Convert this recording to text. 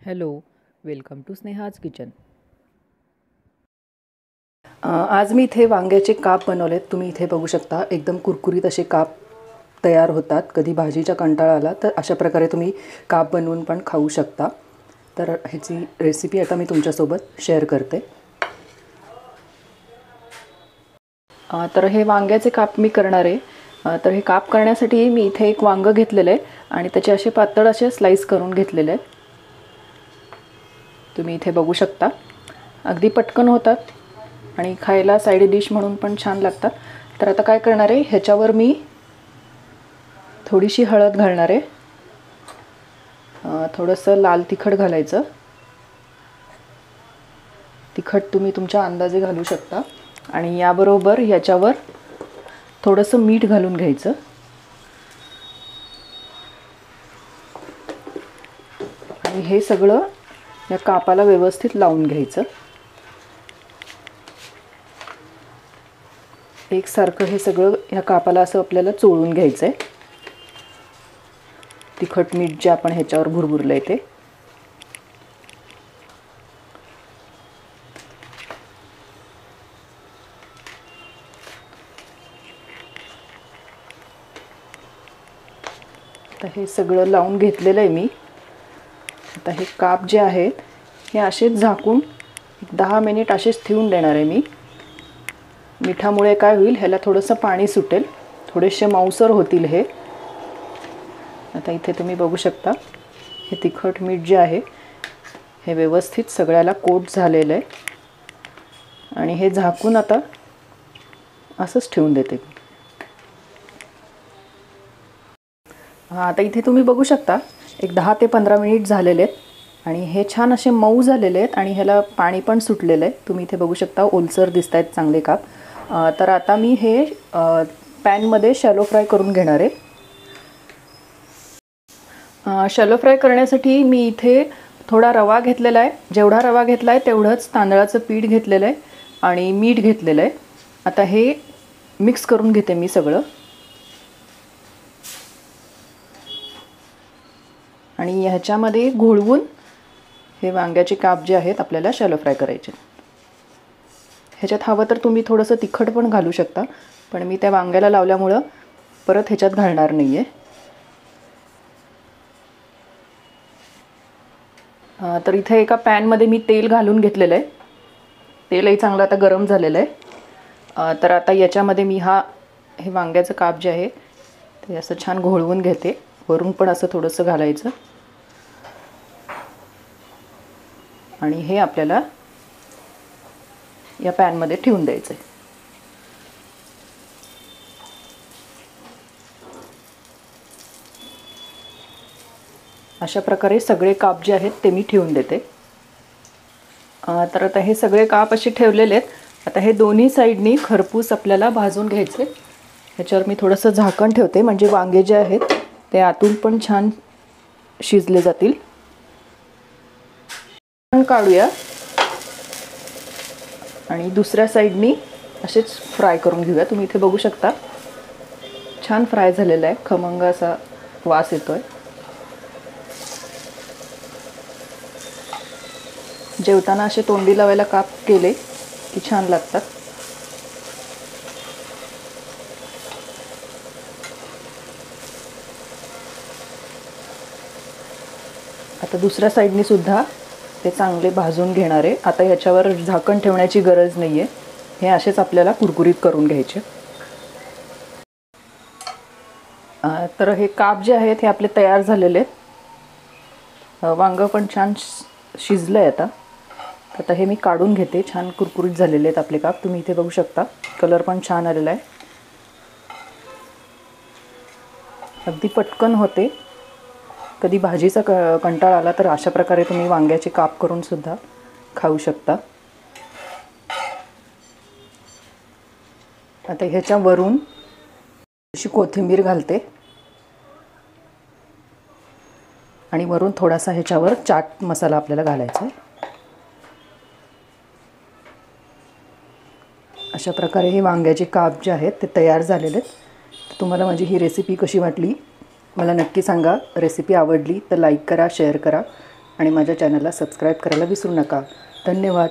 Hello, welcome to Sneha's kitchen. आज मी इथे वांग्याचे काप बनवलेत. तुम्ही इथे बघू शकता एकदम कुरकुरीत असे काप तयार होतात. कधी भाजीचा कंटाळा आला तर अशा प्रकारे तुम्ही काप बनवून पण खाऊ शकता. तर ह्याची रेसिपी आता मी तुमच्यासोबत शेअर करते. तर हे वांग्याचे काप मी करणार आहे. तर हे काप करण्यासाठी मी इथे एक वांगं घेतलेलं आहे आणि त्याचे असे पातळ असे स्लाइस करून घेतलेले आहेत. तुम्ही इथे बघू शकता. अगदी पटकन होतात आणि खायला साईड डिश म्हणून पण छान लागतात. तर आता काय करणार आहे, ह्याच्यावर मी थोडीशी हळद घालणार आहे. थोडंसं लाल तिखट घालायचं. तिखट तुम्ही तुमच्या अंदाजे घालू शकता. आणि याबरोबर ह्याच्यावर थोडंसं मीठ घालून घ्यायचं. आणि हे सगळं या कापाला व्यवस्थित लावून घ्यायचं. एकसारखं हे सगळं ह्या कापाला असं आपल्याला चोळून घ्यायचं आहे. तिखट मीठ जे आपण ह्याच्यावर भुरभुरलं आहे ते. आता हे सगळं लावून घेतलेलं आहे मी. आता हे काप जे आहेत हे असेच झाकून 10 मिनिट असेच ठेवून देणार आहे मी. मिठामुळे काय होईल, ह्याला थोडंसं पाणी सुटेल, थोडेसे मऊसर होतील हे. आता इथे तुम्ही बघू शकता हे तिखट मीठ जे आहे हे व्यवस्थित सगळ्याला कोट झालेलं आहे. आणि हे झाकून आता असंच ठेवून देते. आता इथे तुम्ही बघू शकता एक 10 ते 15 मिनिट झालेले आहेत आणि हे छान असे मऊ झालेले आहेत आणि ह्याला पाणी पण सुटलेलं आहे. तुम्ही इथे बघू शकता ओलसर दिसत आहेत चांगले काप. तर आता मी हे पॅनमध्ये शॅलो फ्राय करून घेणार आहे. शॅलो फ्राय करण्यासाठी मी इथे थोडा रवा घेतलेला आहे. जेवढा रवा घेतला आहे तेवढंच तांदळाचं पीठ घेतलेलं आहे आणि मीठ घेतलेलं आहे. आता हे मिक्स करून घेते मी सगळं. आणि ह्याच्यामध्ये घोळवून हे वांग्याचे काप जे आहेत आपल्याला शॅलो फ्राय करायचे. ह्याच्यात हवं तर तुम्ही थोडंसं तिखट पण घालू शकता, पण मी त्या वांग्याला लावल्यामुळं परत ह्याच्यात घालणार नाही आहे. तर इथे एका पॅनमध्ये मी तेल घालून घेतलेलं आहे. तेलही चांगलं आता गरम झालेलं आहे. तर आता याच्यामध्ये मी हे वांग्याचं काप जे आहे ते असं छान घोळवून घेते. वरून पण असं थोडंसं घालायचं आणि हे आपल्याला या पॅनमध्ये ठेवून द्यायचं आहे. अशा प्रकारे सगळे काप जे आहेत ते मी ठेवून देते. तर आता हे सगळे काप असे ठेवलेले आहेत. आता हे दोन्ही साईडनी खरपूस आपल्याला भाजून घ्यायचे. ह्याच्यावर मी थोडंसं झाकण ठेवते म्हणजे वांगे जे आहेत ते आतून पण छान शिजले जातील. काढूया आणि दुसऱ्या साईडनी असेच फ्राय करून घेऊया. तुम्ही इथे बघू शकता छान फ्राय झालेला आहे. खमंग असा वास येतोय. जेवताना असे तोंडी लावायला काप केले की छान लागतात. आता दुसऱ्या साईडनी सुद्धा ते चांगले भाजून घेणार आहे. आता ह्याच्यावर झाकण ठेवण्याची गरज नाही आहे. हे असेच आपल्याला कुरकुरीत करून घ्यायचे. तर हे काप जे आहेत हे आपले तयार झालेले आहेत. वांगं पण छान शिजलं आहे. आता हे मी काढून घेते. छान कुरकुरीत झालेले आहेत आपले काप. तुम्ही इथे बघू शकता कलर पण छान आलेला आहे. अगदी पटकन होते. कधी भाजीचा कंटाळा आला तर अशा प्रकारे तुम्ही वांग्याचे काप करून सुद्धा खाऊ शकता. आता ह्याच्यावरून अशी कोथिंबीर घालते आणि वरून थोडासा ह्याच्यावर चाट मसाला आपल्याला घालायचा आहे. अशा प्रकारे हे वांग्याचे काप जे आहेत ते तयार झालेले आहेत. तुम्हाला माझी ही रेसिपी कशी वाटली मला नक्की सांगा. रेसिपी आवडली तर लाईक करा, शेअर करा आणि माझ्या चॅनलला सबस्क्राईब करायला विसरू नका. धन्यवाद.